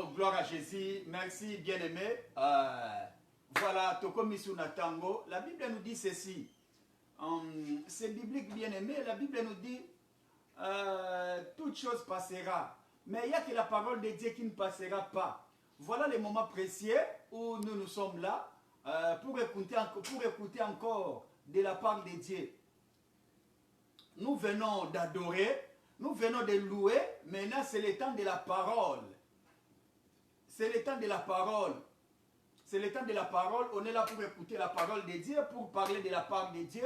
gloire à Jésus. Merci, bien-aimé. Voilà, Tokomisu Natango. La Bible nous dit ceci. C'est biblique, bien-aimé. La Bible nous dit toute chose passera. Mais il n'y a que la parole de Dieu qui ne passera pas. Voilà les moments précieux où nous sommes là pour écouter encore de la part de Dieu. Nous venons d'adorer, nous venons de louer. Maintenant, c'est le temps de la parole. C'est le temps de la parole. C'est le temps de la parole. On est là pour écouter la parole de Dieu, pour parler de la part de Dieu.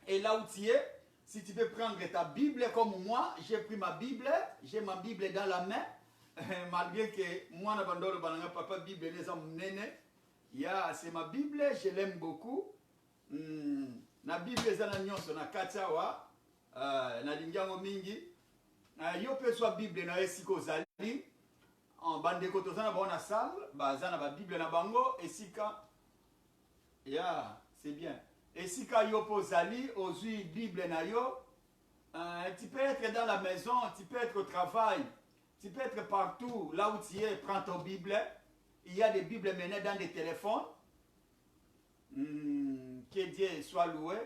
Et là où tu es, si tu veux prendre ta Bible comme moi, j'ai pris ma Bible, j'ai ma Bible dans la main. Malgré que moi, papa Bible, c'est ma Bible, je l'aime beaucoup. Na Bible zana nyonso na katawa na lingango mingi yo pe so Bible na esiko zali en bande ko tozana ba na salle bazana ba Bible na bango esika c'est bien esika yo po zali ozui Bible na yo tu peux être dans la maison, tu peux être au travail, tu peux être partout là où tu es, prends ton Bible. Il y a des Bibles menées dans des téléphones. Que Dieu soit loué.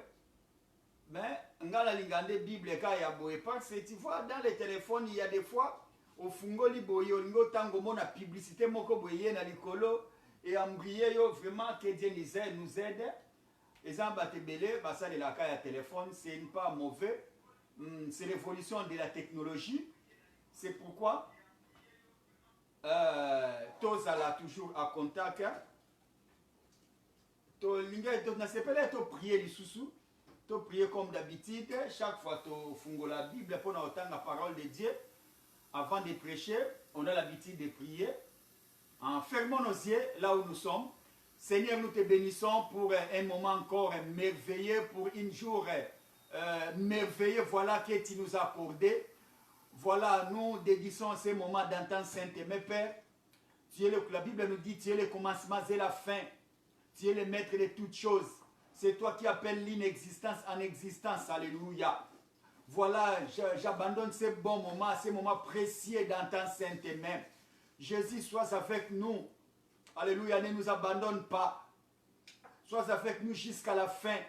Mais ngala lingande Bible ka ya boye parce que tu vois dans les téléphones il y a des fois au fungoli boye olingo tango mona publicité moko boye na likolo et ambrier yo vraiment que Dieu nous aide. Et ça batebele basa de la ka ya téléphone c'est pas mauvais. C'est l'évolution de la technologie. C'est pourquoi tozala toujours à contact. Tu prier les sous, tu prier comme d'habitude. Chaque fois tu fungo la Bible pour entendre la parole de Dieu. Avant de prêcher, on a l'habitude de prier. En fermant nos yeux là où nous sommes. Seigneur, nous te bénissons pour un moment encore merveilleux, pour une jour merveilleux. Voilà que tu nous as accordé. Voilà, nous dédissons ces moments d'entendre Saint-Aimé, Père. La Bible nous dit, tu es le commencement et la fin. Tu es le maître de toutes choses. C'est toi qui appelles l'inexistence en existence. Alléluia. Voilà, j'abandonne ces bons moments, ces moments précieux d'entendre Saint-Aimé. Jésus, sois avec nous. Alléluia, ne nous abandonne pas. Sois avec nous jusqu'à la fin.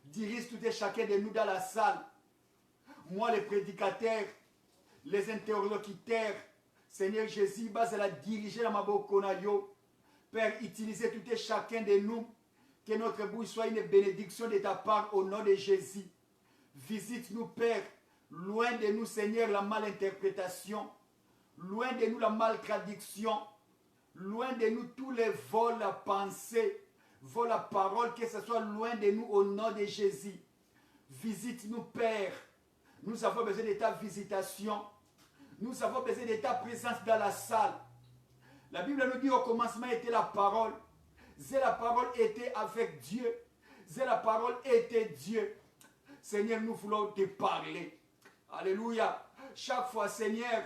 Dirige tout et chacun de nous dans la salle. Moi, les prédicateurs, les interlocuteurs, Seigneur Jésus, base la diriger dans ma bokonayo. Père, utilisez tout et chacun de nous. Que notre bouche soit une bénédiction de ta part au nom de Jésus. Visite-nous, Père. Loin de nous, Seigneur, la malinterprétation. Loin de nous, la maltraduction. Loin de nous, tous les vols à pensée, vols à parole, que ce soit loin de nous au nom de Jésus. Visite-nous, Père. Nous avons besoin de ta visitation. Nous avons besoin de ta présence dans la salle. La Bible nous dit au commencement était la parole. La parole était avec Dieu. La parole était Dieu. Seigneur, nous voulons te parler. Alléluia. Chaque fois, Seigneur,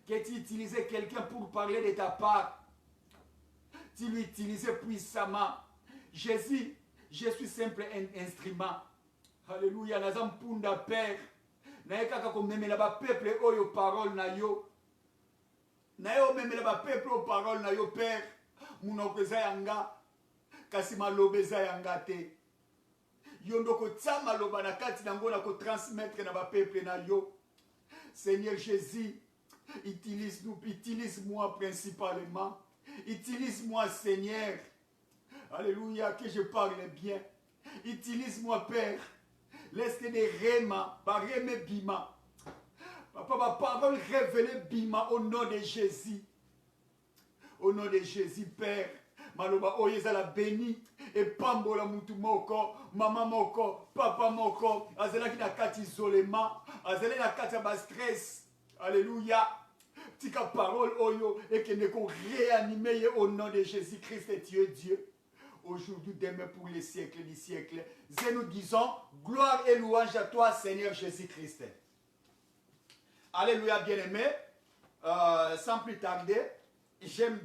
que tu utilisais quelqu'un pour parler de ta part, tu l'utilisais puissamment. Jésus, je suis simple un instrument. Alléluia. Nazam punda Père. Naekaka komemela ba peuple oyo parole na yo. Nayo memela ba peuple o parole na yo Père. Munoko eza yanga. Kasi maloba eza yanga te. Yondoko tsa maloba na kati nango na ko transmettre na ba peuple na yo. Seigneur Jésus, utilise-moi principalement. Utilise-moi Seigneur. Alléluia, que je parle bien. Utilise-moi Père. Laisse que des réma, par rémé bima. Papa, ma parole révélée bima au nom de Jésus. Au nom de Jésus, Père. Maloba oyeza la béni. Et pambola mutu moko, maman moko, papa moko. Azela ki na kati isolement. Azela na kati ba stress. Alléluia. Tika parole oyo. Et que ne qu'on réanimer au nom de Jésus-Christ et Dieu, Dieu. Aujourd'hui, demain, pour les siècles des siècles. Et nous disons, gloire et louange à toi, Seigneur Jésus-Christ. Alléluia, bien-aimé. Sans plus tarder, j'aime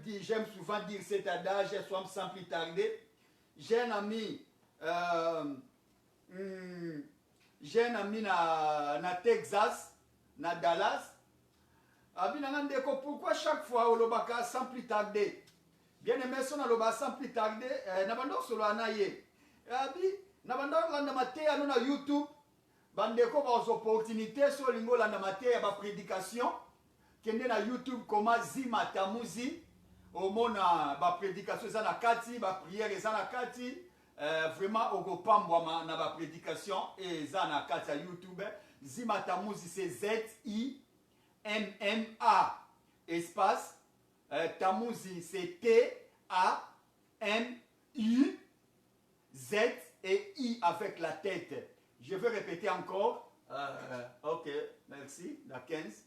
souvent dire cet adage, sans plus tarder. J'ai un ami na Texas, na Dallas. Abinangandeko, pourquoi chaque fois au lobaka sans plus tarder? Bien aimé, son aloba sans plus tarder, nabando solo anaye. Abi, nabando landa mate anu na YouTube, bandeko ba opportunité so lingo landa mate ya ba prédication, kende na YouTube koma Zima Tamuzi, au mona ba prédication za na kati, ba prière za na kati, vraiment oko pambwa na ba prédication et za na kati ya YouTube. Zima Tamuzi c'est Z-I-M-M-A espace Tamuzi c'est T-A-M-U-Z et I avec la tête. Je vais répéter encore. Ok, merci. La 15.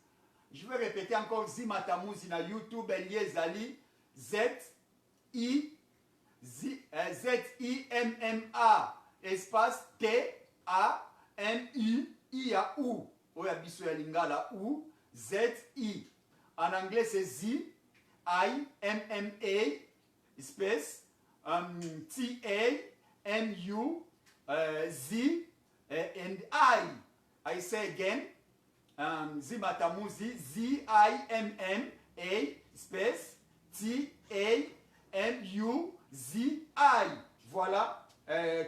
Je vais répéter encore Zima Tamuzi na YouTube Eliezali Z-I-M-M-A espace T-A-M-U-I a U. Oya biso ya lingala U Z-I. En anglais c'est Z-I-M-M-A space T-A-M-U-Z and I say again Zima Tamuzi Z-I-M-M-A space T-A-M-U-Z-I. Voilà,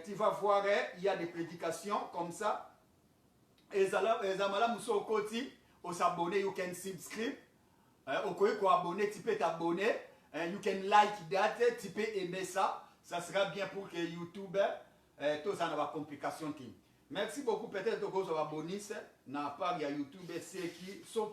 tu vas voir, il y a des prédications comme ça. Et Zamala Mousso Koti, au s'abonner, you can subscribe. Au quoi abonner, tu peux t'abonner. You can like that, tu peux aimer ça. Ça sera bien pour que YouTube, tout ça n'a pas de complications. Merci beaucoup. Peut-être que vous avez abonné na part ya YouTube, ceux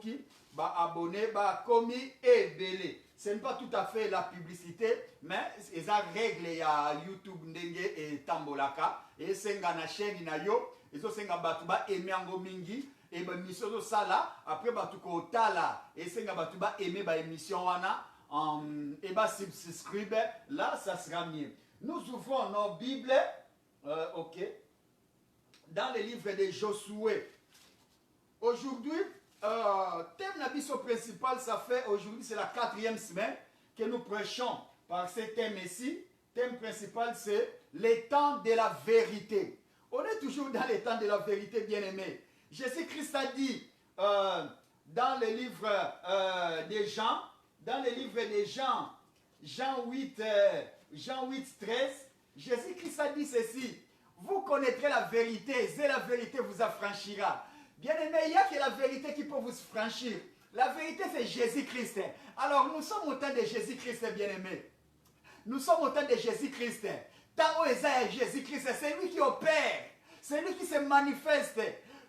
qui va abonner, va commis et belé. Ce n'est pas tout à fait la publicité, mais c'est la règle ya YouTube ndenge et tambolaka. Et c'est na chaîne na yo, et so c'est batu ba aimer ango mingi et ba mission so sala après batu ko tala et c'est batu ba aimer ba émission wana et ba subscribe là ça sera mieux. Nous ouvrons nos Bibles, ok, dans le livre de Josué. Aujourd'hui, thème nabiso principal, ça fait aujourd'hui, c'est la 4e semaine que nous prêchons par ce thème ici. Thème principal, c'est les temps de la vérité. On est toujours dans les temps de la vérité, bien-aimés. Jésus-Christ a dit dans le livre des Jean, Jean 8, 13, Jésus-Christ a dit ceci: vous connaîtrez la vérité, et la vérité vous affranchira. Bien-aimés, il n'y a que la vérité qui peut vous franchir. La vérité, c'est Jésus-Christ. Alors, nous sommes au temps de Jésus-Christ, bien-aimés. Nous sommes au temps de Jésus-Christ. Tant où est Jésus-Christ, c'est lui qui opère, c'est lui qui se manifeste,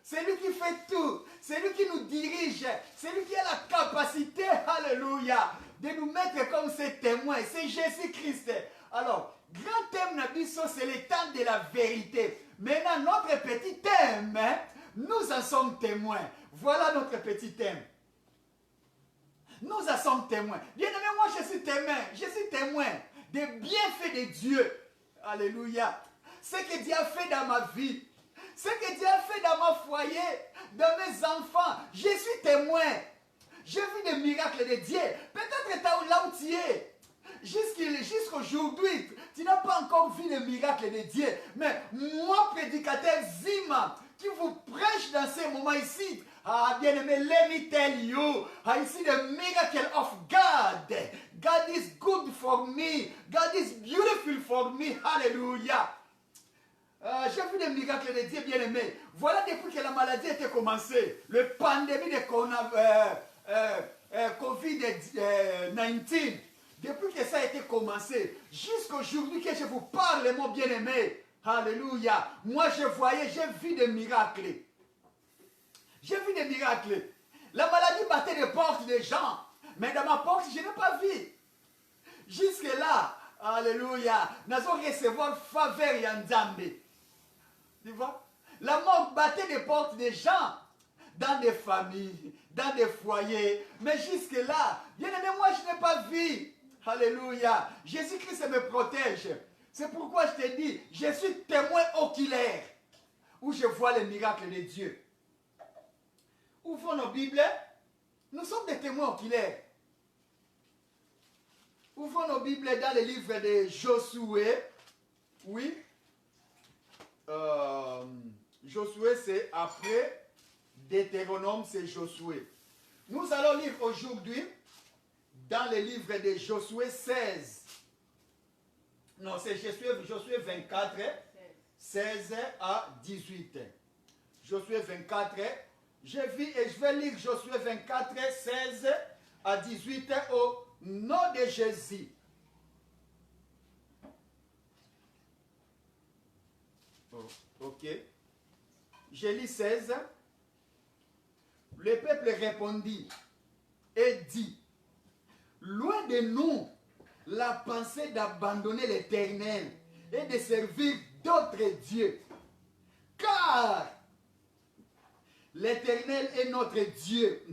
c'est lui qui fait tout, c'est lui qui nous dirige, c'est lui qui a la capacité, alléluia, de nous mettre comme ses témoins. C'est Jésus-Christ. Alors, grand thème Nabiso, c'est le temps de la vérité. Maintenant, notre petit thème, nous en sommes témoins. Voilà notre petit thème. Nous en sommes témoins. Bien-aimé, moi je suis témoin des bienfaits de Dieu. Alléluia. Ce que Dieu a fait dans ma vie, ce que Dieu a fait dans mon foyer, dans mes enfants, je suis témoin. J'ai vu des miracles de Dieu. Peut-être là où tu es, jusqu'aujourd'hui, tu n'as pas encore vu les miracles de Dieu. Mais moi, prédicateur Zima, qui vous prêche dans ces moments ici, bien aimé, let me tell you, I see the miracle of God. God is good for me. God is beautiful for me. Hallelujah. J'ai vu des miracles de Dieu, bien aimé. Voilà depuis que la maladie était commencée, le pandémie de COVID-19, depuis que ça a été commencé, jusqu'à aujourd'hui que je vous parle, mon bien-aimé. Alléluia. Moi, j'ai vu des miracles. J'ai vu des miracles. La maladie battait les portes des gens. Mais dans ma porte, je n'ai pas vu. Jusque-là, alléluia, nous allons recevoir faveur et Nzambe. Tu vois? La mort battait les portes des gens. Dans des familles, dans des foyers. Mais jusque-là, bien aimé, moi, je n'ai pas vu. Alléluia. Jésus-Christ me protège. C'est pourquoi je te dis, je suis témoin oculaire, où je vois les miracles de Dieu. Ouvrons nos Bibles, nous sommes des témoins oculaires. Ouvrons nos Bibles dans le livre de Josué. Oui. Josué, c'est après Deutéronome, c'est Josué. Nous allons lire aujourd'hui dans le livre de Josué 16. Non, c'est Josué 24, 16 à 18. Josué 24. Je vais lire Josué 24, 16 à 18 au nom de Jésus. Oh, ok. Je lis 16. Le peuple répondit et dit, loin de nous la pensée d'abandonner l'Éternel et de servir d'autres dieux. Car l'Éternel est notre Dieu.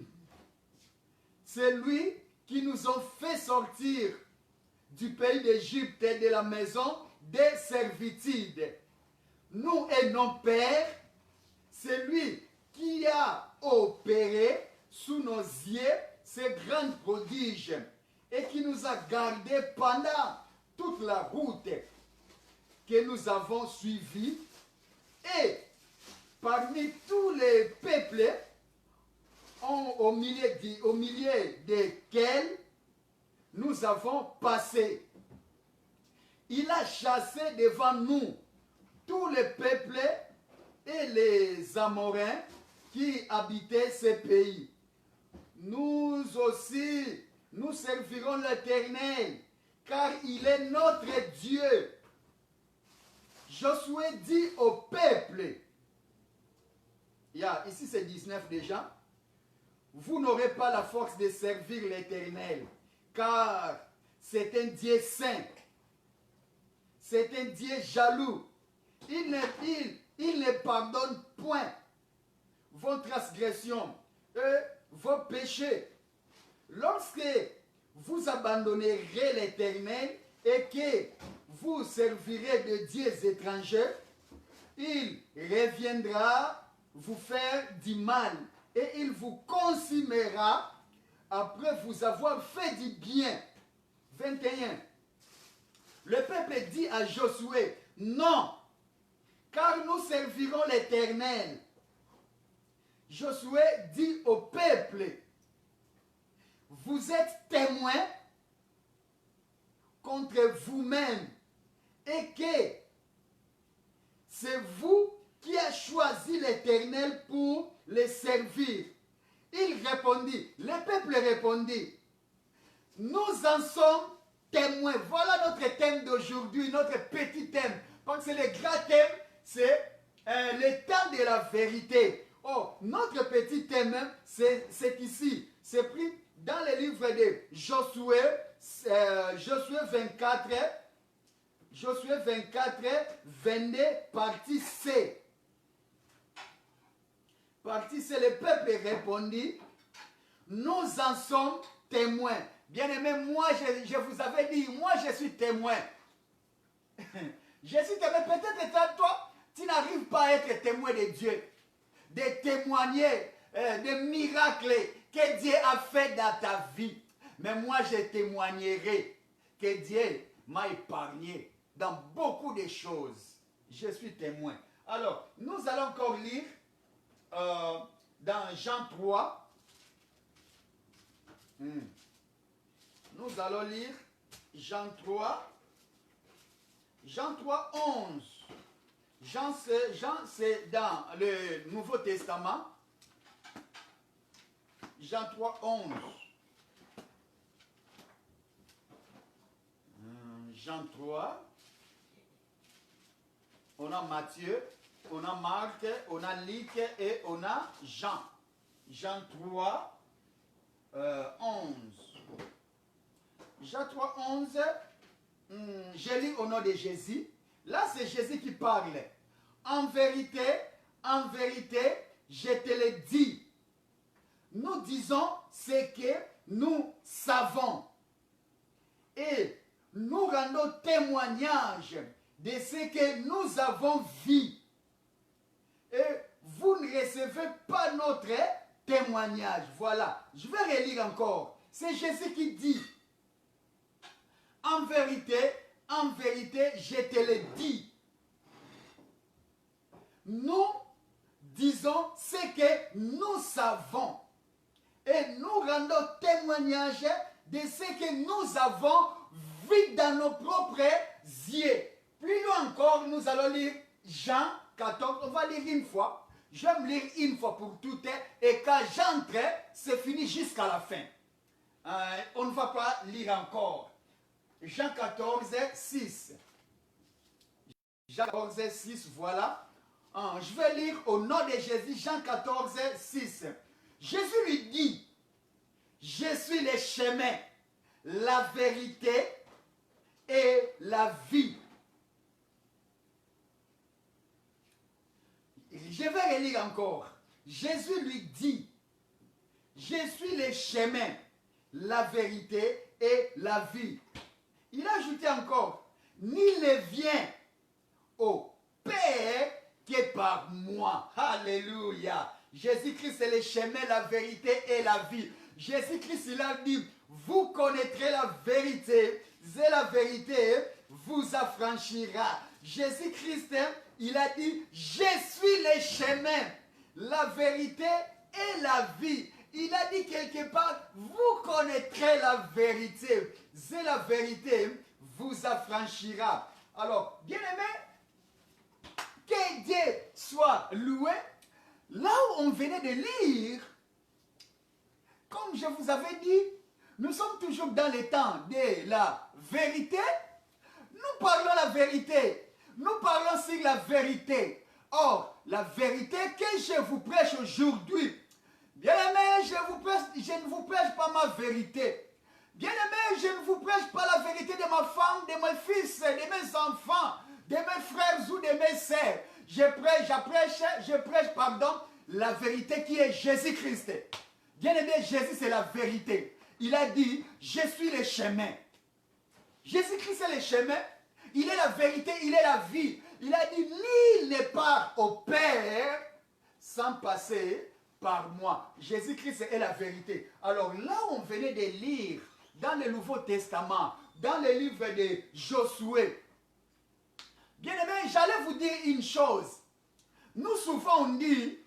C'est lui qui nous a fait sortir du pays d'Égypte et de la maison des servitudes. Nous et nos pères, c'est lui qui a opéré sous nos yeux ces grands prodiges et qui nous a gardés pendant toute la route que nous avons suivie. Et parmi tous les peuples, au milieu desquels nous avons passé, il a chassé devant nous tous les peuples et les Amoréens qui habitaient ces pays. Nous aussi, nous servirons l'Éternel, car il est notre Dieu. Josué dit au peuple, ici c'est 19 déjà, vous n'aurez pas la force de servir l'Éternel, car c'est un Dieu saint, c'est un Dieu jaloux. Il ne pardonne point vos transgressions et vos péchés. Lorsque vous abandonnerez l'Éternel et que vous servirez de dieux étrangers, il reviendra vous faire du mal et il vous consumera après vous avoir fait du bien. 21. Le peuple dit à Josué, non, car nous servirons l'Éternel. Josué dit au peuple, vous êtes témoins contre vous-même et que c'est vous qui avez choisi l'Éternel pour le servir. Il répondit, le peuple répondit, nous en sommes témoins. Voilà notre thème d'aujourd'hui, notre petit thème. Parce que le grand thème, c'est le temps de la vérité. Oh, notre petit thème, c'est ici. C'est pris dans le livre de Josué, Josué 24, 22, partie C. Partie C, le peuple répondit, nous en sommes témoins. Bien-aimé, moi, je vous avais dit, moi, je suis témoin. Je suis témoin. Peut-être toi, tu n'arrives pas à être témoin de Dieu, de témoigner des miracles que Dieu a fait dans ta vie. Mais moi, je témoignerai que Dieu m'a épargné dans beaucoup de choses. Je suis témoin. Alors, nous allons encore lire dans Jean 3. Nous allons lire Jean 3. Jean 3, 11. Jean, c'est dans le Nouveau Testament. Jean 3, 11. Jean 3. On a Matthieu, on a Marc, on a Luc et on a Jean. Jean 3, 11. Jean 3, 11. Je lis au nom de Jésus. Là, c'est Jésus qui parle. En vérité, je te le dis. Nous disons ce que nous savons. Et nous rendons témoignage de ce que nous avons vu. Et vous ne recevez pas notre témoignage. Voilà. Je vais relire encore. C'est Jésus qui dit. En vérité, je te le dis. Nous disons ce que nous savons. et nous rendons témoignage de ce que nous avons vu dans nos propres yeux. Plus loin encore, nous allons lire Jean 14. On va lire une fois. Je vais me lire une fois pour toutes. Et quand j'entre, c'est fini jusqu'à la fin. On ne va pas lire encore. Jean 14, 6. Jean 14, 6, voilà. Je vais lire au nom de Jésus, Jean 14, 6. Jésus lui dit, je suis le chemin, la vérité et la vie. Je vais relire encore. Jésus lui dit, je suis le chemin, la vérité et la vie. Il a ajouté encore, nul ne vient au Père que par moi. Alléluia. Jésus-Christ est le chemin, la vérité et la vie. Jésus-Christ, il a dit, vous connaîtrez la vérité, et la vérité vous affranchira. Jésus-Christ, il a dit, je suis le chemin, la vérité et la vie. Il a dit quelque part, vous connaîtrez la vérité, et la vérité vous affranchira. Alors, bien-aimé, que Dieu soit loué. Là où on venait de lire, comme je vous avais dit, nous sommes toujours dans le temps de la vérité. Nous parlons la vérité. Nous parlons sur la vérité. Or, la vérité que je vous prêche aujourd'hui, bien aimé, je ne vous prêche pas ma vérité. Bien aimé, je ne vous prêche pas la vérité de ma femme, de mes fils, de mes enfants, de mes frères ou de mes sœurs. Je prêche, la vérité qui est Jésus-Christ. Bien aimé, Jésus c'est la vérité. Il a dit, je suis le chemin. Jésus-Christ est le chemin, il est la vérité, il est la vie. Il a dit, nul ne part au Père sans passer par moi. Jésus-Christ est la vérité. Alors là, on venait de lire dans le Nouveau Testament, dans le livre de Josué. Bien aimé, j'allais vous dire une chose. Nous souvent on dit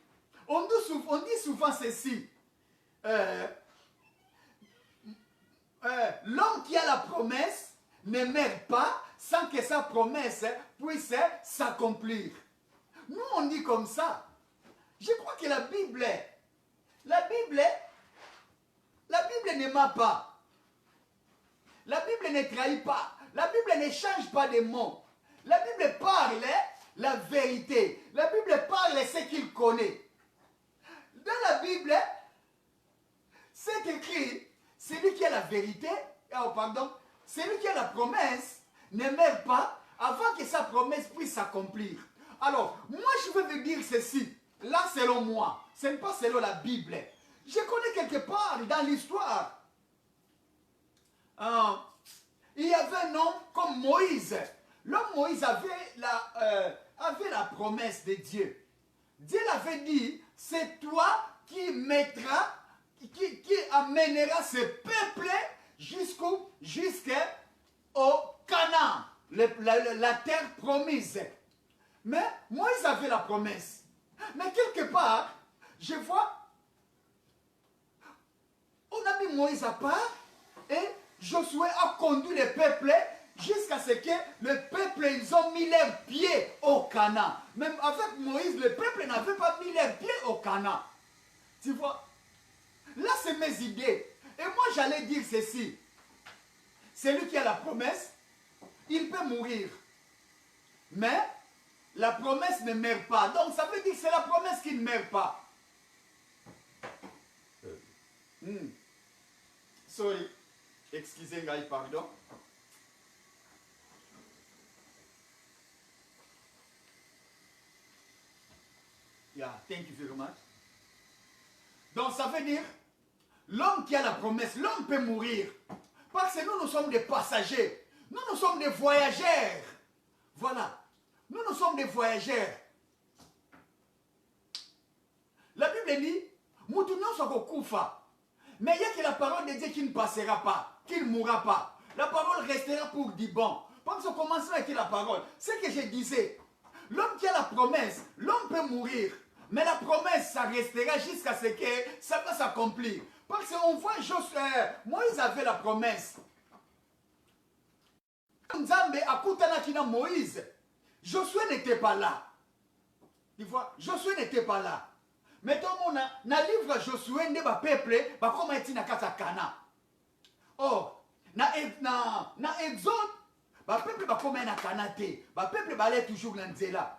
souvent ceci. L'homme qui a la promesse ne meurt pas sans que sa promesse puisse s'accomplir. Nous on dit comme ça. Je crois que la Bible ne ment pas. La Bible ne trahit pas. La Bible ne change pas de mots. La Bible parle la vérité. La Bible parle ce qu'il connaît. Dans la Bible, c'est écrit, celui qui a la vérité, celui qui a la promesse ne meurt pas avant que sa promesse puisse s'accomplir. Alors, moi je veux vous dire ceci, là selon moi, ce n'est pas selon la Bible. Je connais quelque part dans l'histoire, il y avait un homme comme Moïse. L'homme Moïse avait la promesse de Dieu. Dieu l'avait dit, c'est toi qui mettras, qui amènera ce peuple jusqu'au Canaan, la terre promise. Mais Moïse avait la promesse. Mais quelque part, je vois, on a mis Moïse à part et Josué a conduit le peuple jusqu'à ce que le peuple, ils ont mis leurs pieds au Canaan. Même avec Moïse, le peuple n'avait pas mis leurs pieds au Canaan. Tu vois? Là, c'est mes idées. Et moi, j'allais dire ceci. Celui qui a la promesse, il peut mourir. Mais la promesse ne meurt pas. Donc, ça veut dire que c'est la promesse qui ne meurt pas. Sorry. Excusez-moi, pardon. Yeah, thank you very much. Donc ça veut dire, l'homme qui a la promesse, l'homme peut mourir. Parce que nous sommes des passagers. Nous sommes des voyageurs. Voilà. Nous sommes des voyageurs. La Bible dit, Moutounion Sokokufa. Mais il y a que la parole de Dieu qui ne passera pas, qui ne mourra pas. La parole restera pour du bon. Comme ça commence avec la parole. Ce que je disais, l'homme qui a la promesse, l'homme peut mourir. Mais la promesse, ça restera jusqu'à ce que ça va s'accomplir. Parce qu'on voit Moïse avait la promesse. Nzambe akutanaki na Moïse. Josué n'était pas là. Tu vois, Josué n'était pas là. Mais tout le monde na livre Josué ne ba peuple ba comment eti na kata Kana. Or, na Exode, ba peuple ba comment na Kana te. Ba peuple ba aller toujours na nzela.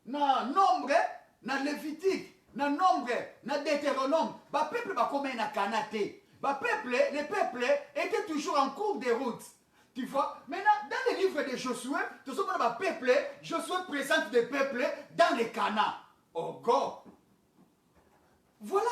Na nombre, na Lévitique, na nombre, na Deutéronome, ba peuple ba comment na Kana te. Ba peuple, les peuples étaient toujours en cours de route. Tu vois, maintenant, dans les livres de Josué, tout ce monde va peuple, Josué présente des peuples dans les Canaan. Oh God! Voilà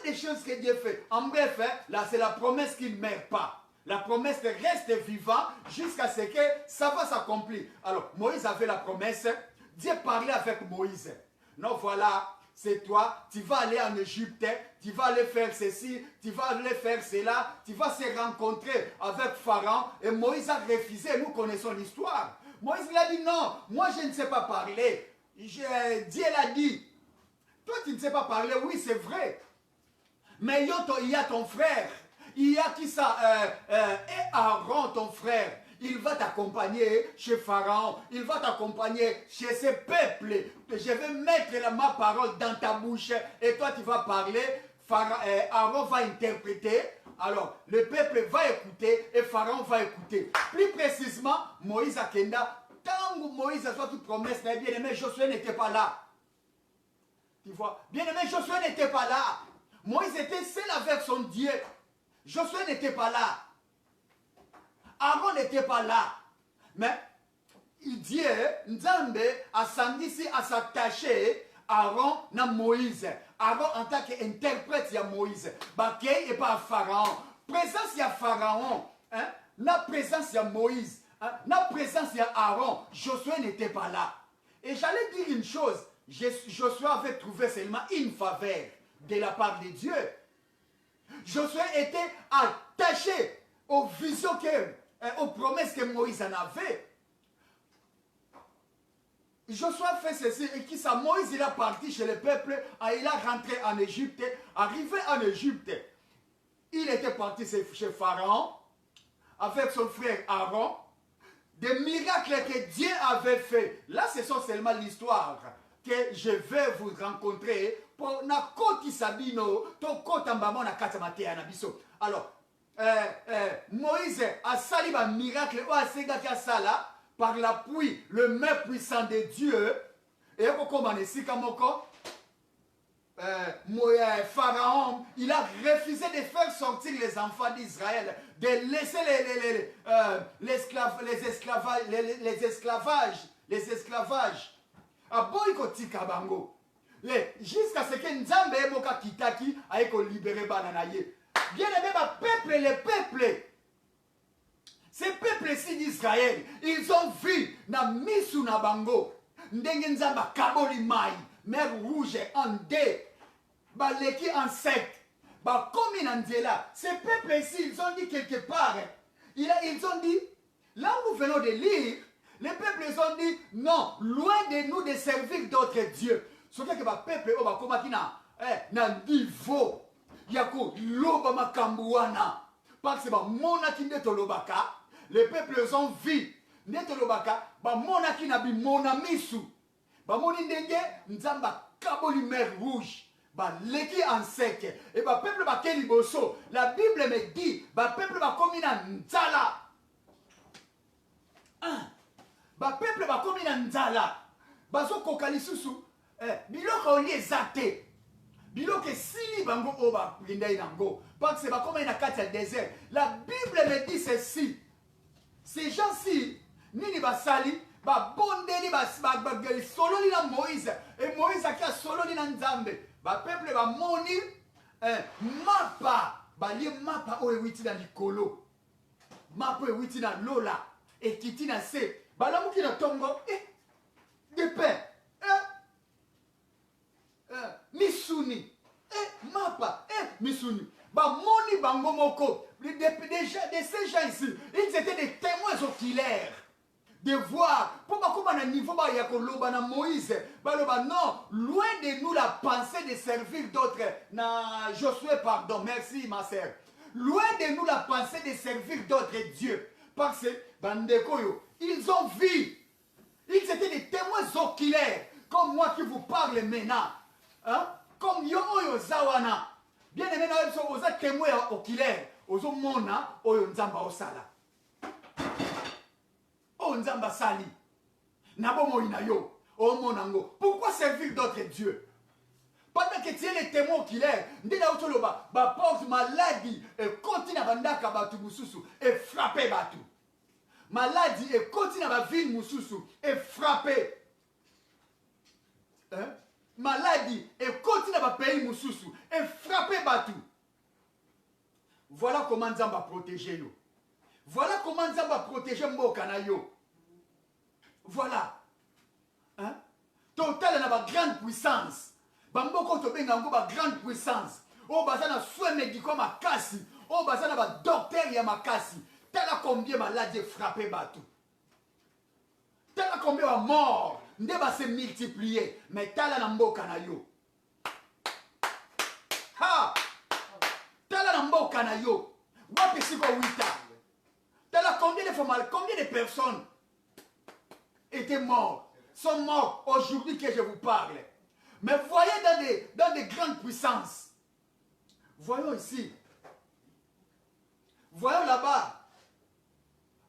des choses que Dieu fait. En bref, là, c'est la promesse qu'il ne meurt pas. La promesse reste vivante jusqu'à ce que ça va s'accomplir. Alors, Moïse avait la promesse. Dieu parlait avec Moïse. Non, voilà. C'est toi, tu vas aller en Égypte, tu vas aller faire ceci, tu vas aller faire cela, tu vas se rencontrer avec Pharaon. Et Moïse a refusé, nous connaissons l'histoire. Moïse il a dit non, moi je ne sais pas parler. Dieu l'a dit, toi tu ne sais pas parler, oui c'est vrai. Mais il y a ton frère, il y a qui ça, et Aaron ton frère. Il va t'accompagner chez Pharaon. Il va t'accompagner chez ses peuples. Je vais mettre ma parole dans ta bouche et toi tu vas parler. Aaron va interpréter. Alors, le peuple va écouter et Pharaon va écouter. Plus précisément, Moïse a Kenda. Tant que Moïse a fait toute promesse, bien aimé, Josué n'était pas là. Tu vois, bien aimé, Josué n'était pas là. Moïse était seul avec son Dieu. Josué n'était pas là. Aaron n'était pas là. Mais Dieu, Nzambe, a sandisi à s'attacher Aaron na Moïse. Aaron en tant qu'interprète, il y a Moïse. Bakay et pas Pharaon. Présence, il y a Pharaon. Hein? La présence, il y a Moïse. Hein? La présence, il y a Aaron. Josué n'était pas là. Et j'allais dire une chose. Josué avait trouvé seulement une faveur de la part de Dieu. Josué était attaché aux visions aux promesses que Moïse en avait. Josué fait ceci et qui ça, Moïse il a parti chez le peuple, il a rentré en Égypte. Arrivé en Égypte, il était parti chez Pharaon avec son frère Aaron. Des miracles que Dieu avait fait. Là, ce sont seulement l'histoire que je vais vous rencontrer pour na koti sabino to kota mbamo na kata matea na biso. Alors, Moïse a sali un miracle par l'appui, le main puissant de Dieu. Et comme Pharaon, il a refusé de faire sortir les enfants d'Israël, de laisser les esclavages. Jusqu'à ce que Nzambe Moka Kitaki aille libérer Bananaye. Bien aimé, les peuples, ces peuples-ci d'Israël, ils ont vu na misu na bango, ndenge nzamba kaboli mai, mer rouge en deux, baleki en sec, komi na nzela. Ces peuples-ci, ils ont dit quelque part, ils ont dit, là où nous venons de lire, les peuples ils ont dit, non, loin de nous de servir d'autres dieux. Ce que les peuples, na niveau. Yako loba makambuana parce que monaki ndeto lobaka les peuples ont vu ndeto lobaka ba monaki na bi monamisu ba moni ndenge nzamba kaboli mer rouge ba leki en sec et ba peuple ba keli boso. La Bible me dit ba peuple ba komi na nzala ba peuple ba komi na nzala bazo kokali susu biloko oli ezate. Biloke sili bango oba lindai nango. Parce que comme il y a 4 désert. La Bible me dit ceci. Ces gens-ci, nini basali, ba bondeli ba solo ni na Moïse. Et Moïse a solo ni na Nzambe. Ba peuple ba moni mapa. Ba li mapa o ewiti na likolo. Mapa o ewiti na lola. Et kiti na se. Ba la muki na tongo. De pain. Misuni, mapa, misuni. Ba moni bango moko. De ces gens ici, ils étaient des témoins oculaires. de voir. Pour comment à niveau de Moïse, non, loin de nous la pensée de servir d'autres. Josué, pardon, merci ma sœur. Loin de nous la pensée de servir d'autres dieux. Parce que, ils ont vu. Ils étaient des témoins oculaires. Comme moi qui vous parle maintenant. Hein? Comme yo oyo zawana. Bien aimé, nous sommes témoins oculaires. Ozo mona oyo nzamba osala. Oh nzamba sali. Nabo moina yo. Oh monango. Pourquoi servir d'autres dieux? Pendant que tu es les témoins oculaires, ndina utoloba, ba porte maladie et continue à bandaka batu mususu et frapper batu. Maladie et continue à ville mususu et frapper. Hein? Maladie et continue à pays mususu et frapper batu. Voilà comment Nzamba protéger nous. Voilà comment Nzamba protéger Mboka na yo. Voilà. Hein? Total na ba grande puissance. Bamboko to benga ngo ba grande puissance. O bazana soin médicaux makasi. O bazana ba docteur ya makasi. Tala combien maladie frappé batou. Tala combien wa mort. Nde ba se multiplier. Mais tala na Mboka na yo. Ha! Tala na Mboka na yo. Wapi siko 8 ans. Tala combien de personnes étaient mortes, sont morts aujourd'hui que je vous parle. Mais voyez dans des grandes puissances. Voyons ici. Voyons là-bas,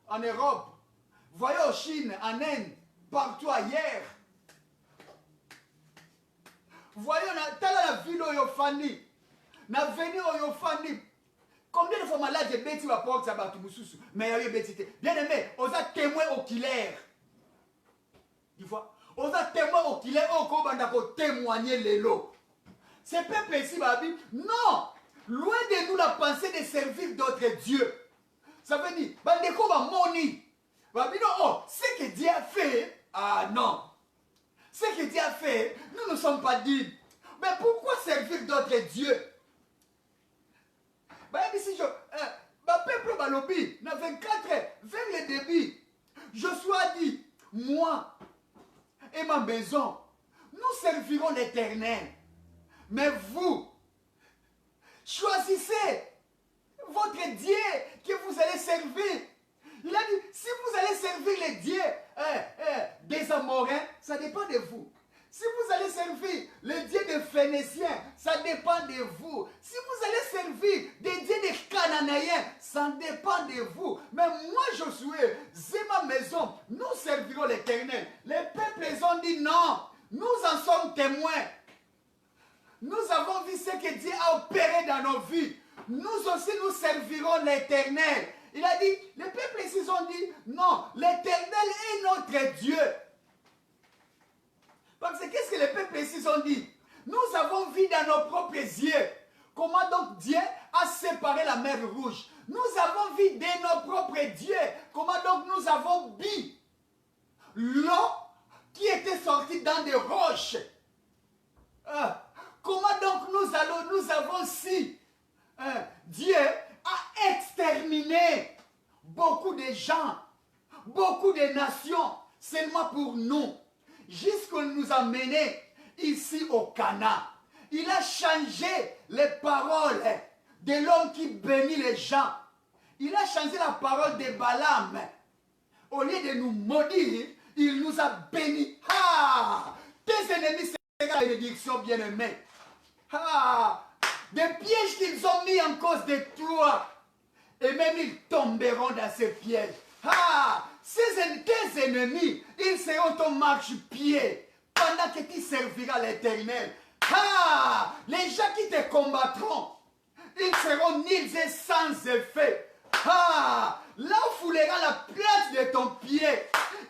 en Europe. Voyons en Chine, en Inde, partout ailleurs. Voyons dans la ville où Yofani, dans la ville où Yofani. Combien de fois malade j'ai bêti à porte ça va tout mususu. Mais il y a bêti. Bien aimé, on a témoin oculaire. Tu vois? On a témoin oculaire, on a témoigner les lots. C'est pas précis, Babi. Non! Loin de nous la pensée de servir d'autres dieux. Ça veut dire, Bandeko va moni. Babi, non, oh, ce que Dieu a fait. Ah non. Ce que Dieu a fait, nous ne sommes pas dignes. Mais pourquoi servir d'autres dieux? Si je, peuple Balobi, dans 24 heures, vers le début, Josué a dit, moi et ma maison, nous servirons l'Éternel. Mais vous, choisissez votre Dieu que vous allez servir. Il a dit, si vous allez servir les dieux des Amoréens, ça dépend de vous. Si vous allez servir les dieux des Phéniciens, ça dépend de vous. Si vous allez servir des dieux des Cananéens, ça dépend de vous. Mais moi, Josué, c'est ma maison, nous servirons l'Éternel. Les peuples ont dit non, nous en sommes témoins. Nous avons vu ce que Dieu a opéré dans nos vies. Nous aussi, nous servirons l'Éternel. Il a dit, les peuples ici ont dit, non, l'Éternel est notre Dieu. Parce que qu'est-ce que les peuples ici ont dit? Nous avons vu dans nos propres yeux comment donc Dieu a séparé la mer Rouge. Nous avons vu de nos propres dieux comment donc nous avons bu l'eau qui était sortie dans des roches. Comment donc nous avons si Dieu a exterminé beaucoup de gens, beaucoup de nations seulement pour nous. Jusqu'à nous amener ici au Cana. Il a changé les paroles de l'homme qui bénit les gens. Il a changé la parole de Balaam. Au lieu de nous maudire, il nous a bénis. Ah! Tes ennemis, c'est la bénédiction bien-aimée. Ah! Des pièges qu'ils ont mis en cause de toi. Et même ils tomberont dans ces pièges. Ah! Tes ennemis, ils seront ton marche-pied pendant que tu serviras l'Éternel. Ah! Les gens qui te combattront, ils seront nuls et sans effet. Ah! Là où foulera la place de ton pied,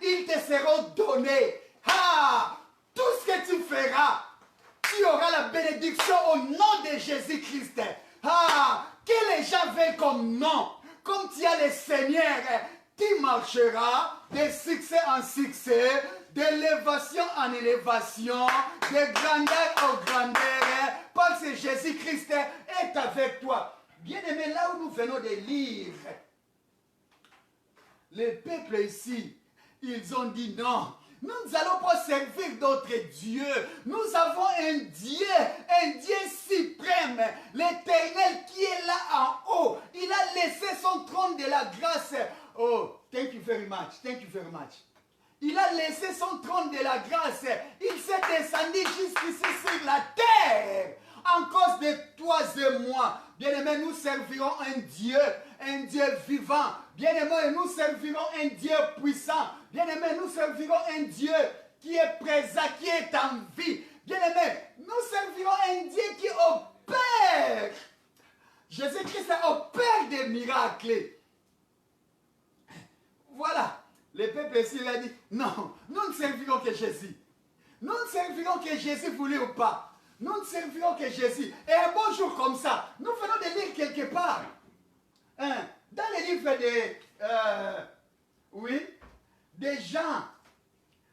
ils te seront donnés. Ah! Tout ce que tu feras, tu auras la bénédiction au nom de Jésus-Christ. Ah! Que les gens veulent comme nom, comme tu as le Seigneur. Tu marcheras de succès en succès, d'élévation en élévation, de grandeur en grandeur, parce que Jésus-Christ est avec toi. Bien-aimé, là où nous venons de lire, les peuples ici, Ils ont dit non. Nous n'allons pas servir d'autres dieux. Nous avons un Dieu suprême, l'Éternel qui est là en haut. Il a laissé son trône de la grâce. Oh, thank you very much. Thank you very much. Il a laissé son trône de la grâce. Il s'est descendu jusqu'ici sur la terre. En cause de toi et moi. Bien-aimés, nous servirons un Dieu vivant. Bien-aimés, nous servirons un Dieu puissant. Bien-aimés, nous servirons un Dieu qui est présent, qui est en vie. Bien-aimés, nous servirons un Dieu qui opère. Jésus-Christ opère des miracles. Voilà. Le peuple ici il a dit, non, nous ne servirons que Jésus. Nous ne servirons que Jésus, voulu ou pas. Nous ne servirons que Jésus. Et un bon jour comme ça, nous venons de lire quelque part. Hein, dans le livre de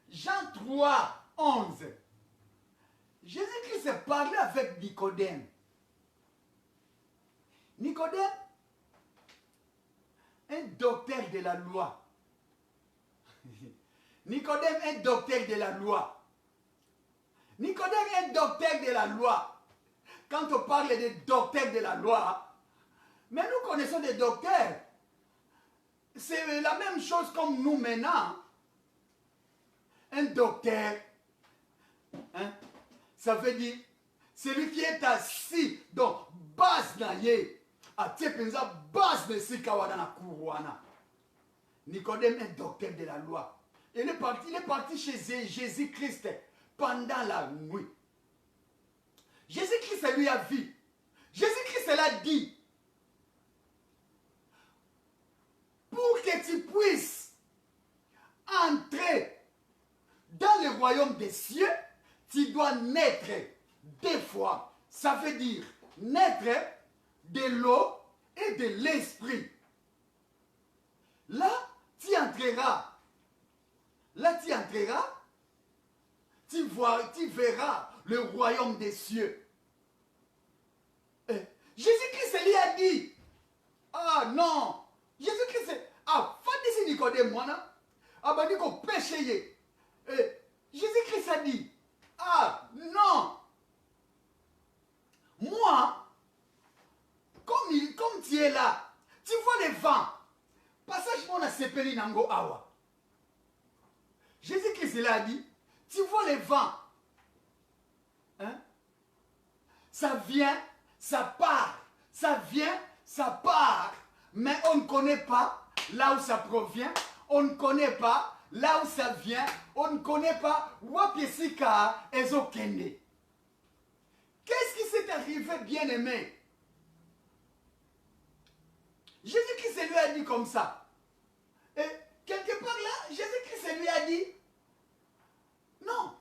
Jean 3, 11. Jésus-Christ parlait avec Nicodème. Nicodème, un docteur de la loi. Nicodème, un docteur de la loi. Nicodème est docteur de la loi. Quand on parle de docteur de la loi, mais nous connaissons des docteurs. C'est la même chose comme nous maintenant. Un docteur, hein, ça veut dire celui qui est assis dans base naye, à tiepenza base de sikawana na kuruana. Nicodème est docteur de la loi. Il est parti chez Jésus-Christ pendant la nuit. Jésus-Christ lui a vu. Jésus-Christ l'a dit. Pour que tu puisses entrer dans le royaume des cieux, tu dois naître deux fois. Ça veut dire naître de l'eau et de l'esprit. Là, tu entreras. Là, tu entreras. Tu verras le royaume des cieux. Jésus-Christ lui a dit, ah non, Jésus-Christ, ah, fais Nicodème, moi, ah, bah, dit qu'on péché. Jésus-Christ a dit, ah non, moi, comme tu es là, tu vois le vent, passage mon a sepeli nango awa. Jésus-Christ l'a dit, tu vois le vent, hein? Ça vient, ça part, ça vient, ça part, mais on ne connaît pas là où ça provient, on ne connaît pas là où ça vient, on ne connaît pas Wapiesika Ezokende. Qu'est-ce qui s'est arrivé, bien-aimé? Jésus-Christ lui a dit comme ça. Et quelque part là, Jésus-Christ lui a dit, non.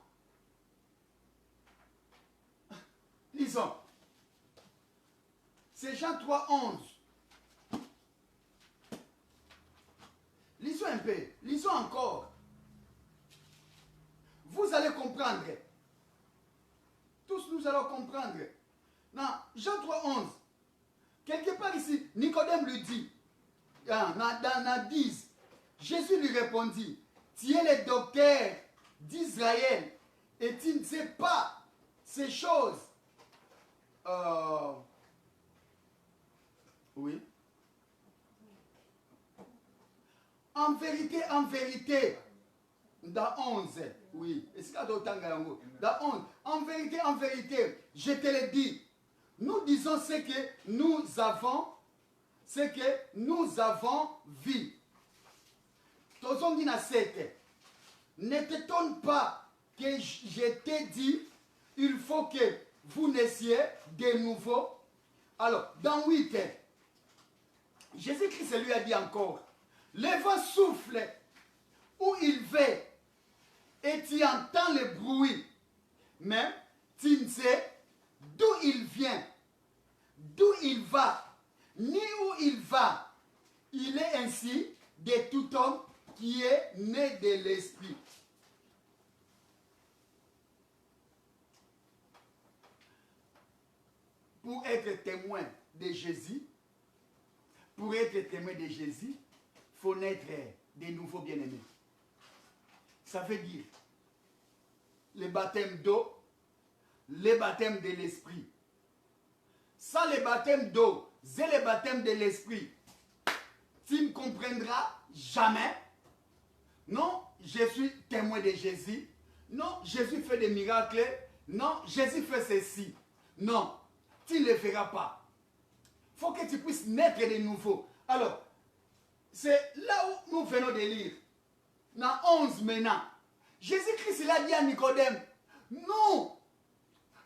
Lisons. C'est Jean 3, 11. Lisons un peu. Lisons encore. Vous allez comprendre. Tous nous allons comprendre. Non, Jean 3, 11. Quelque part ici, Nicodème lui dit, dans 10, Jésus lui répondit, tu es le docteur d'Israël et tu ne sais pas ces choses. Oui. En vérité, dans 11, oui. Dans 11, en vérité, je te le dis, nous disons ce que nous avons vu. Tozon dit na 7. Ne t'étonne pas que je t'ai dit, il faut que vous naissiez de nouveau. Alors, dans 8, Jésus-Christ lui a dit encore, le vent souffle où il va et tu entends le bruit, mais tu ne sais d'où il vient, d'où il va, ni où il va. Il est ainsi de tout homme qui est né de l'esprit. Pour être témoin de Jésus, il faut naître de nouveau, bien-aimé. Ça veut dire le baptême d'eau, le baptême de l'esprit. Sans le baptême d'eau et le baptême de l'esprit, tu ne comprendras jamais. Non, je suis témoin de Jésus. Non, Jésus fait des miracles. Non, Jésus fait ceci. Non, tu ne le feras pas. Il faut que tu puisses naître de nouveau. Alors, c'est là où nous venons de lire. Dans 11 maintenant. Jésus-Christ, il a dit à Nicodème, nous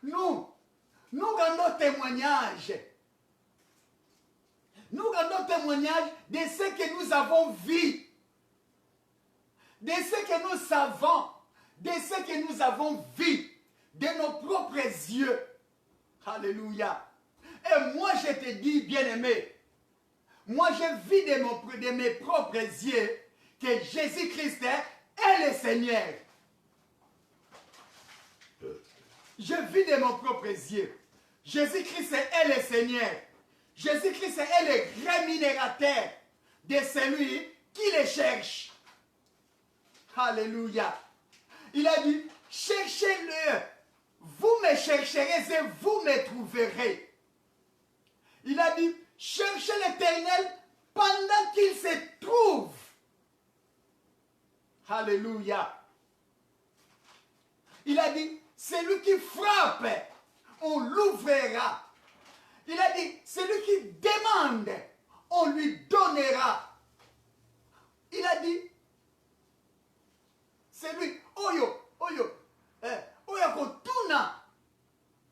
rendons témoignage. Nous rendons témoignage de ce que nous avons vu, de ce que nous savons, de ce que nous avons vu, de nos propres yeux. Alléluia. Et moi, je te dis, bien-aimé, moi, j'ai vu de mes propres yeux que Jésus-Christ est le Seigneur. Je vis de mon propre yeux. Jésus-Christ est le Seigneur. Jésus-Christ est le rémunérateur de celui qui le cherche. Alléluia. Il a dit, cherchez-le. Vous me chercherez et vous me trouverez. Il a dit, cherchez l'Éternel pendant qu'il se trouve. Alléluia. Il a dit, celui qui frappe, on l'ouvrira. Il a dit, celui qui demande, on lui donnera. Il a dit, celui, oyo, kotuna,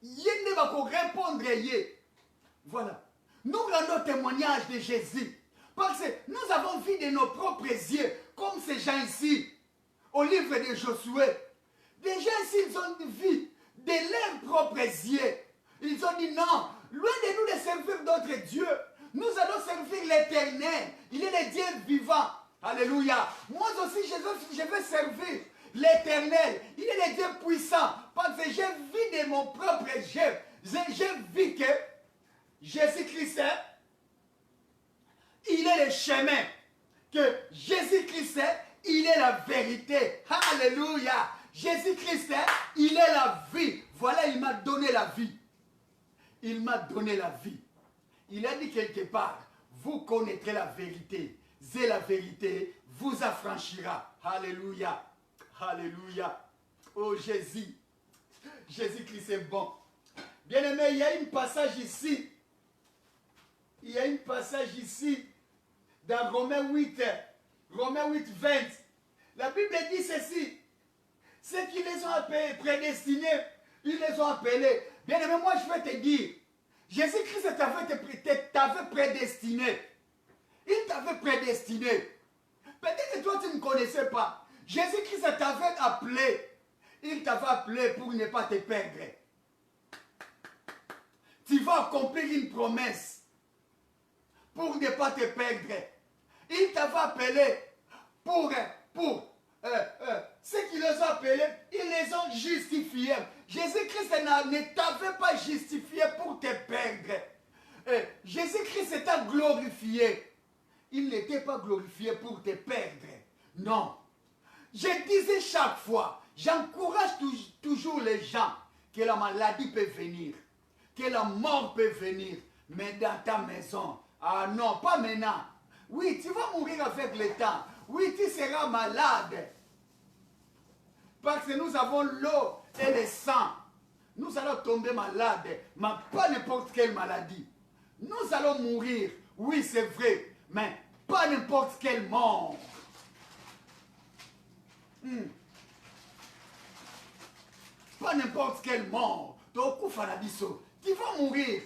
yende bako répondre ye. Voilà. Nous rendons témoignage de Jésus. Parce que nous avons vu de nos propres yeux, comme ces gens ici, au livre de Josué. Des gens ici, ils ont vu de leurs propres yeux. Ils ont dit non, loin de nous de servir d'autres dieux. Nous allons servir l'Éternel. Il est le Dieu vivant. Alléluia. Moi aussi, je veux servir l'Éternel. Il est le Dieu puissant. Parce que j'ai vu de mon propre yeux. J'ai vu que Jésus-Christ, il est le chemin. Que Jésus-Christ, il est la vérité. Alléluia. Jésus-Christ, il est la vie. Voilà, il m'a donné la vie. Il m'a donné la vie. Il a dit quelque part, vous connaîtrez la vérité. Et la vérité vous affranchira. Alléluia. Alléluia. Oh Jésus. Jésus-Christ est bon. Bien-aimé, il y a un passage ici. Il y a un passage ici. Dans Romains 8. Romains 8, 20. La Bible dit ceci. Ceux qui les ont prédestinés, ils les ont appelés. Bien aimé, moi je vais te dire, Jésus-Christ t'avait prédestiné. Il t'avait prédestiné. Peut-être que toi tu ne connaissais pas. Jésus-Christ t'avait appelé. Il t'avait appelé pour ne pas te perdre. Tu vas accomplir une promesse pour ne pas te perdre. Il t'avait appelé pour ceux qui les ont appelés, ils les ont justifiés. Jésus-Christ ne t'avait pas justifié pour te perdre. Jésus-Christ t'a glorifié. Il n'était pas glorifié pour te perdre. Non. Je disais chaque fois, j'encourage toujours les gens que la maladie peut venir, que la mort peut venir, mais dans ta maison. Ah non, pas maintenant. Oui, tu vas mourir avec le temps. Oui, tu seras malade. Parce que nous avons l'eau et le sang. Nous allons tomber malades, mais pas n'importe quelle maladie. Nous allons mourir, oui c'est vrai, mais pas n'importe quelle mort. Pas n'importe quelle mort. Tu vas mourir,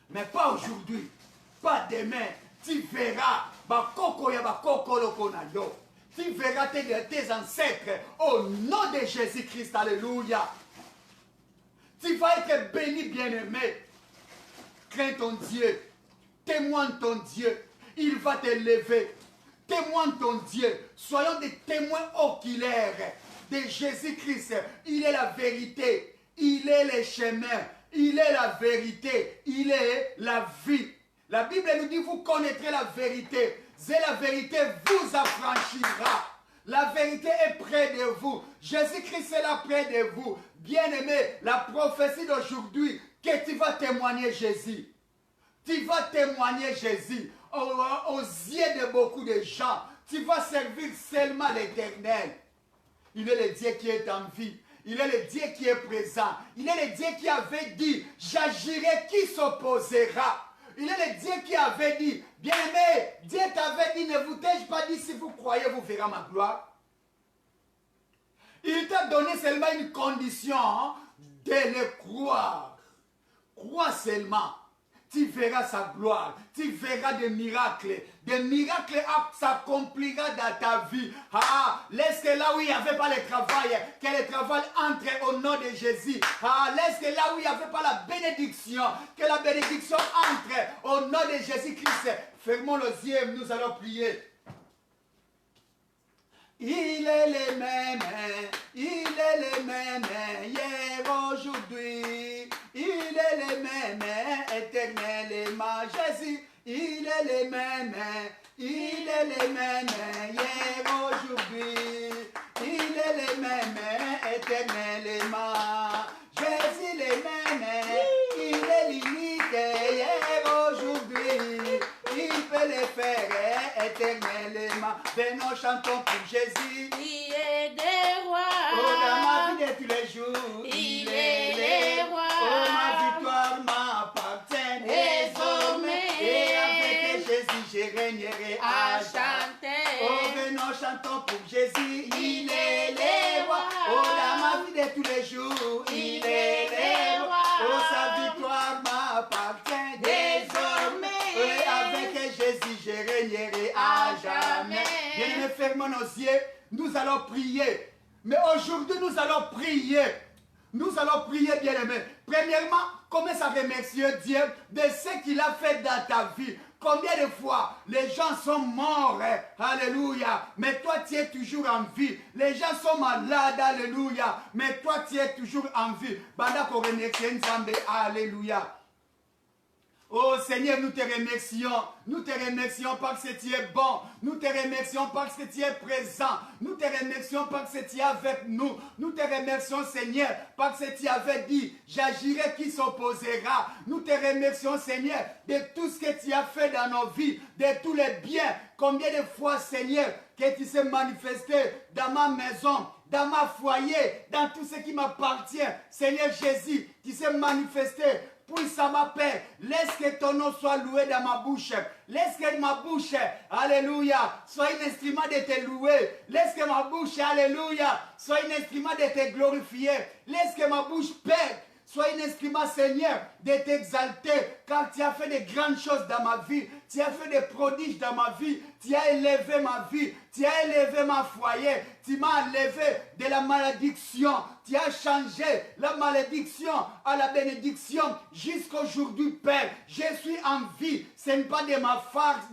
mais pas aujourd'hui, pas demain. Tu verras, tu verras tes ancêtres au nom de Jésus-Christ. Alléluia. Tu vas être béni, bien-aimé. Crains ton Dieu. Témoigne ton Dieu. Il va te lever. Témoigne ton Dieu. Soyons des témoins oculaires de Jésus-Christ. Il est la vérité. Il est le chemin. Il est la vérité. Il est la vie. La Bible nous dit, vous connaîtrez la vérité. Et la vérité vous affranchira. La vérité est près de vous. Jésus-Christ est là près de vous. Bien-aimé, la prophétie d'aujourd'hui, que tu vas témoigner Jésus. Tu vas témoigner Jésus aux yeux de beaucoup de gens. Tu vas servir seulement l'Éternel. Il est le Dieu qui est en vie. Il est le Dieu qui est présent. Il est le Dieu qui avait dit, j'agirai, qui s'opposera. Il est le Dieu qui avait dit, bien-aimé, Dieu t'avait dit, ne vous t'ai-je pas dit, si vous croyez, vous verrez ma gloire. Il t'a donné seulement une condition, hein, de le croire. Crois seulement. Tu verras sa gloire, tu verras des miracles s'accomplira dans ta vie. Laisse que là où il n'y avait pas le travail, que le travail entre au nom de Jésus. Laisse que là où il n'y avait pas la bénédiction, que la bénédiction entre au nom de Jésus-Christ. Fermons les yeux, nous allons prier. Il est le même, hier, aujourd'hui. Il est le même, éternellement, Jésus. Il est le même, hier, aujourd'hui. Il est le même, éternellement. Jésus le même, il est l'unique, hier, aujourd'hui. Il peut le faire éternellement. Venons, chantons pour Jésus. Il est des rois. Oh, dans ma vie de tous les jours. Il est le roi. Oh, ma victoire m'appartient désormais. Et avec Jésus, je régnerai à chanter. Oh, venons, chantons pour Jésus. Il est le roi. Oh, dans ma vie de tous les jours. Il est le roi. Oh, sa victoire m'appartient désormais. Et avec Jésus, je régnerai à jamais. Bien-aimés, fermons nos yeux. Nous allons prier. Mais aujourd'hui, nous allons prier. Nous allons prier, bien-aimés. Premièrement, commence à remercier Dieu de ce qu'il a fait dans ta vie. Combien de fois les gens sont morts, alléluia, mais toi tu es toujours en vie. Les gens sont malades, alléluia, mais toi tu es toujours en vie. Banda ko remercier Nzambe, alléluia. Oh Seigneur, nous te remercions parce que tu es bon, nous te remercions parce que tu es présent, nous te remercions parce que tu es avec nous, nous te remercions Seigneur parce que tu avais dit, j'agirai qui s'opposera. Nous te remercions Seigneur de tout ce que tu as fait dans nos vies, de tous les biens. Combien de fois Seigneur que tu s'es manifesté dans ma maison, dans ma foyer, dans tout ce qui m'appartient. Seigneur Jésus, tu s'es manifesté puissamment, Père. Laisse que ton nom soit loué dans ma bouche. Laisse que ma bouche, alléluia, soit un instrument de te louer. Laisse que ma bouche, alléluia, soit un instrument de te glorifier. Laisse que ma bouche, Père, soit un instrument, Seigneur, de t'exalter, car tu as fait de grandes choses dans ma vie. Tu as fait des prodiges dans ma vie. Tu as élevé ma vie. Tu as élevé ma foyer. Tu m'as enlevé de la malédiction. Tu as changé la malédiction à la bénédiction jusqu'aujourd'hui, Père. Je suis en vie. Ce n'est pas de ma force,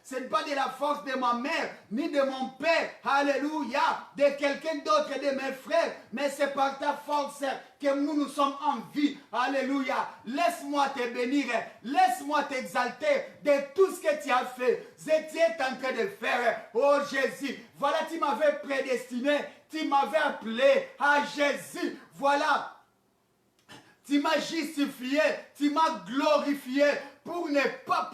ce n'est pas de la force de ma mère, ni de mon père, alléluia, de quelqu'un d'autre, de mes frères, mais c'est par ta force que nous sommes en vie, alléluia. Laisse-moi te bénir, laisse-moi t'exalter de tout ce que tu as fait. Tu es en train de faire, oh Jésus, voilà, tu m'avais prédestiné, tu m'avais appelé à Jésus, voilà. Tu m'as justifié, tu m'as glorifié pour ne pas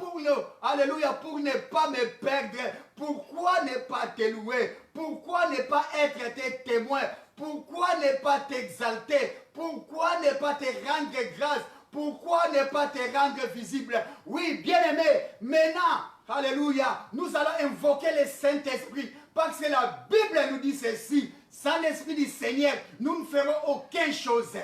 me perdre. Pourquoi ne pas te louer? Pourquoi ne pas être tes témoins? Pourquoi ne pas t'exalter? Pourquoi ne pas te rendre grâce? Pourquoi ne pas te rendre visible? Oui, bien-aimé, maintenant, alléluia, nous allons invoquer le Saint-Esprit parce que la Bible nous dit ceci. Sans l'Esprit du Seigneur, nous ne ferons aucune chose.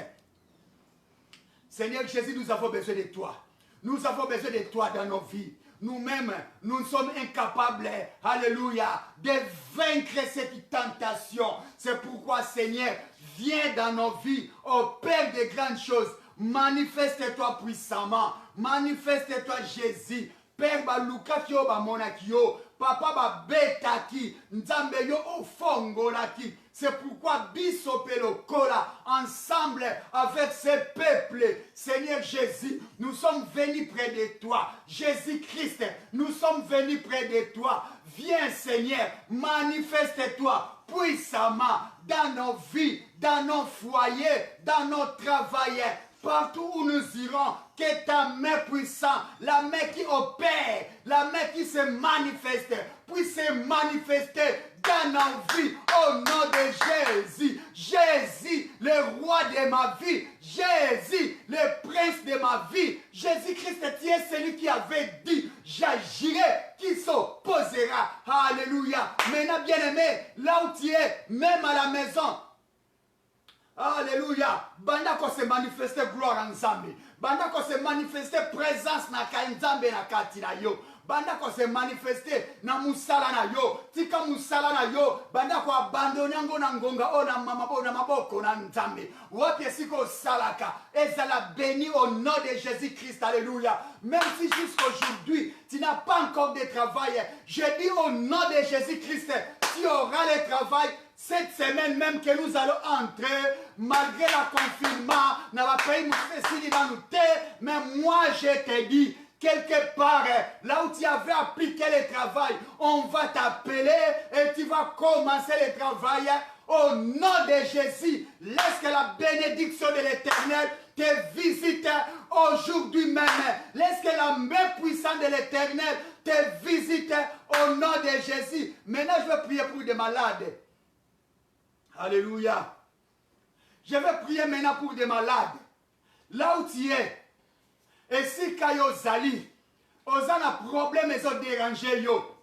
Seigneur Jésus, nous avons besoin de toi. Nous avons besoin de toi dans nos vies. Nous-mêmes, nous sommes incapables, alléluia, de vaincre cette tentation. C'est pourquoi, Seigneur, viens dans nos vies, opère de grandes choses. Manifeste-toi puissamment. Manifeste-toi, Jésus. père balukaki yo bamonaki yo, papa babetaki, nzambe yo ofongolaki. C'est pourquoi biso pe lokola, ensemble avec ce peuple, Seigneur Jésus, nous sommes venus près de toi. Jésus-Christ, nous sommes venus près de toi. Viens Seigneur, manifeste-toi puissamment dans nos vies, dans nos foyers, dans nos travails. Partout où nous irons, que ta main puissante, la main qui opère, la main qui se manifeste, puisse se manifester dans nos vies, au nom de Jésus. Jésus, le roi de ma vie. Jésus, le prince de ma vie. Jésus-Christ, tu es celui qui avait dit, j'agirai, qui s'opposera. Alléluia. Maintenant, bien-aimé, là où tu es, même à la maison, alléluia. Banda ko se manifester gloire en Nzambe. Banda ko se manifester présence na ka Nzambe na kati na yo. Banda ko se manifester na musala na yo. Tika musala na yo. Banda ko abandonner ngo na ngonga o na maboko na Nzambe. Wapi siko salaka. Ezala béni au nom de Jésus-Christ. Alléluia. Même si jusqu'aujourd'hui, tu n'as pas encore de travail, je dis au nom de Jésus-Christ, tu auras le travail. Cette semaine même que nous allons entrer, malgré la confinement, dans le pays, mais moi je te dis, quelque part, là où tu avais appliqué le travail, on va t'appeler et tu vas commencer le travail. Au nom de Jésus, laisse que la bénédiction de l'Éternel te visite aujourd'hui même. Laisse que la main puissante de l'Éternel te visite au nom de Jésus. Maintenant, je vais prier pour des malades. Alléluia. Je vais prier maintenant pour des malades. Là où tu es. Et si Kayo Zali, Ozana problème, ils ont dérangé yo.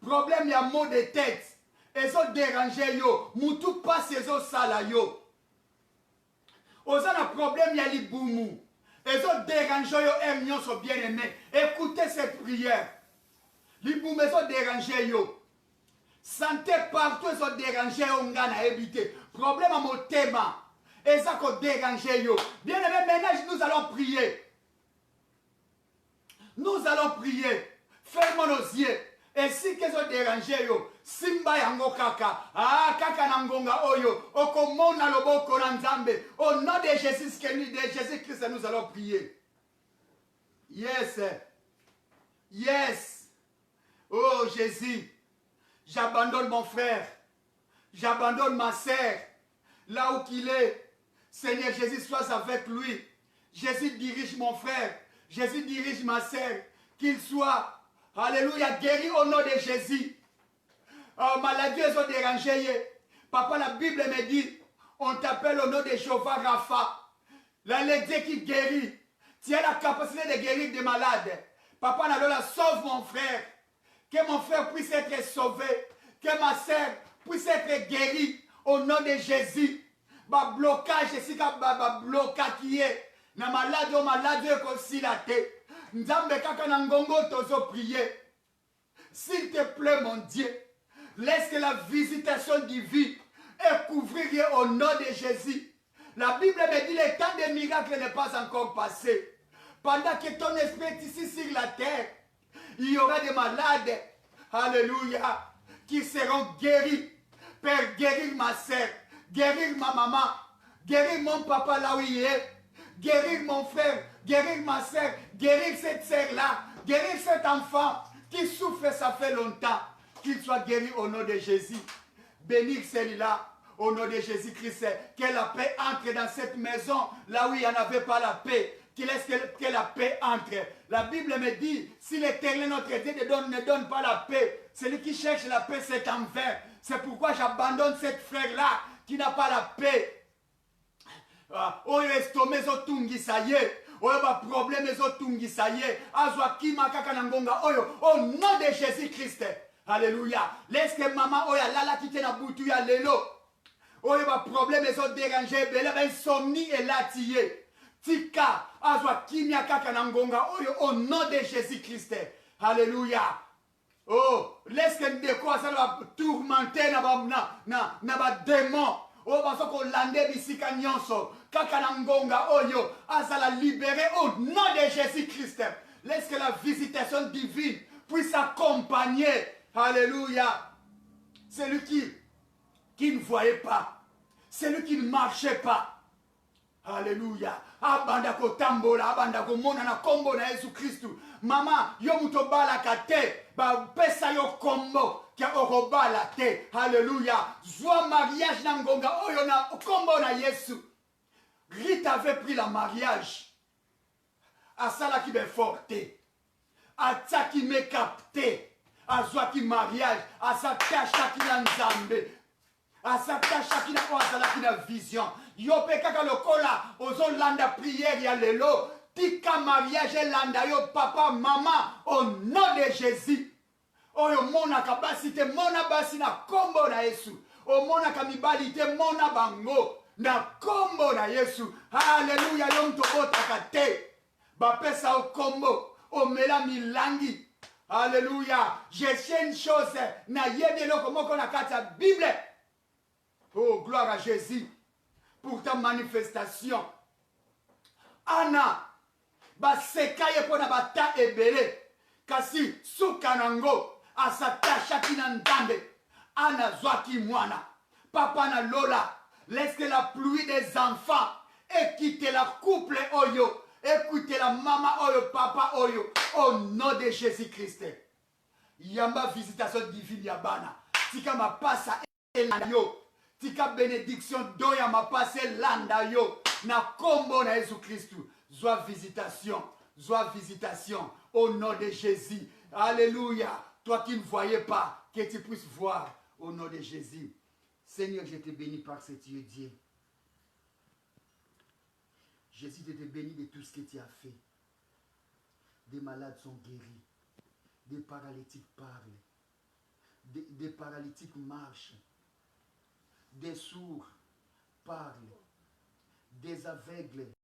Problème, il y a mot de tête. Ils ont dérangé yo. Moutou passe, ils ont sala yo. Ozana problème, il y a liboumou. Ils ont dérangé yo, et sont bien aimés. Écoutez cette prière. Liboumou, ils ont dérangé yo. Santé partout, ils ont dérangé, on a évité. Problème à mon thème. Ils ont dérangé. Bien aimé, maintenant nous allons prier. Nous allons prier. Fermons nos yeux. Et si qu'ils ont dérangé, Simba yango kaka. Ah, kaka nangonga oyo. Okomona loboko na Nzambe. Au nom de Jésus-Christ, nous allons prier. Yes. Yes. Oh Jésus. J'abandonne mon frère. J'abandonne ma sœur. Là où qu'il est. Seigneur Jésus, sois avec lui. Jésus dirige mon frère. Jésus dirige ma sœur. Qu'il soit, alléluia, guéri au nom de Jésus. Oh, maladie, elles ont dérangé. Papa, la Bible me dit, on t'appelle au nom de Jéhovah Rapha. Dieu qui guérit. Tu as la capacité de guérir des malades. Papa, sauve mon frère. Que mon frère puisse être sauvé. Que ma sœur puisse être guérie. Au nom de Jésus. Ba blocage, c'est ba blocage qui est. Na malade, o malade, aussi la tête. Nzambe kaka na ngongo tozo prier. S'il te plaît, mon Dieu. Laisse que la visitation divine est couvrir au nom de Jésus. La Bible me dit le temps des miracles n'est pas encore passé. Pendant que ton esprit est ici sur la terre, il y aura des malades, alléluia, qui seront guéris. Père, guérir ma sœur, guérir ma maman, guérir mon papa là où il est, guérir mon frère, guérir ma sœur, guérir cette sœur-là, guérir cet enfant qui souffre, ça fait longtemps. Qu'il soit guéri au nom de Jésus. Bénir celui-là au nom de Jésus-Christ. Que la paix entre dans cette maison, là où il n'y en avait pas la paix. Qu'il laisse que la paix entre. La Bible me dit, si l'Éternel notre Dieu ne donne pas la paix, celui qui cherche la paix, c'est en vain. C'est pourquoi j'abandonne cette frère-là qui n'a pas la paix. Oyo estome ezotungisaye, oyo ba problème ezotungisaye, azwa kima kaka na ngonga oyo, au nom de Jésus-Christ. Alléluia. Laisse que maman oya lala kite na butu ya lelo. Oyo ba problème ezodéranger, bele ba insomnie et latiye. Tika azwa kimia kaka na ngonga oyo, au nom de Jésus-Christ. Alléluia. Oh, laisse que ndeko asala tourmenter na ba démon. Oh, parce qu'on lande bisika nyonso. Kaka na ngonga oyo azala libéré au nom de Jésus-Christ. Laisse que la visitation divine puisse accompagner, alléluia, celui qui ne voyait pas, celui qui ne marchait pas. Alléluia. Abanda kotambola, abanda komona na kombo na Yesu Kristu. Mama, yo mutobala kate, ba pesa yo kombo, kia orobala te. Alléluia. Zwa mariage na ngonga oyo na kombo na Yesu. Rita avait pris la mariage. Asala ki be forte. Atsa ki me capté. Azwa ki mariage. Asa tasha ki na nzambe. Asa tasha ki na oazala ki na vision. Yo pe kaka lokola ozo landa prière ya lelo. Tika mariage landa yo papa maman au nom de Jésus. Oyo mona kabasi te mona basi na kombo na Yesu. O mona kamibali te mona bango na kombo na Yesu. Alléluia yo mtobota te. Bapesa o kombo o mela milangi. Alléluia. Je sais une chose na yede loko moko na kata Bible. Oh gloire à Jésus. Pour ta manifestation. Anna, basekaye pona bata ebele. Kasi sukanango asatasha kinandande. Anna zwaki mwana. Papa na lola. Laisse que la pluie des enfants écoute la couple oyo. Écoutez la maman oyo, papa oyo. Au nom de Jésus-Christ. Yamba visitation divine yabana. Tika ma passa yo. Tika bénédiction doya ma passe landa yo. Na kombo na Jésus Christ. Zwa visitation. Zwa visitation. Au nom de Jésus. Alléluia. Toi qui ne voyais pas, que tu puisses voir au nom de Jésus. Seigneur, je te bénis par ce Dieu Dieu. Jésus, je te bénis de tout ce que tu as fait. Des malades sont guéris. Des paralytiques parlent. Des paralytiques marchent. Des sourds parlent. Des aveugles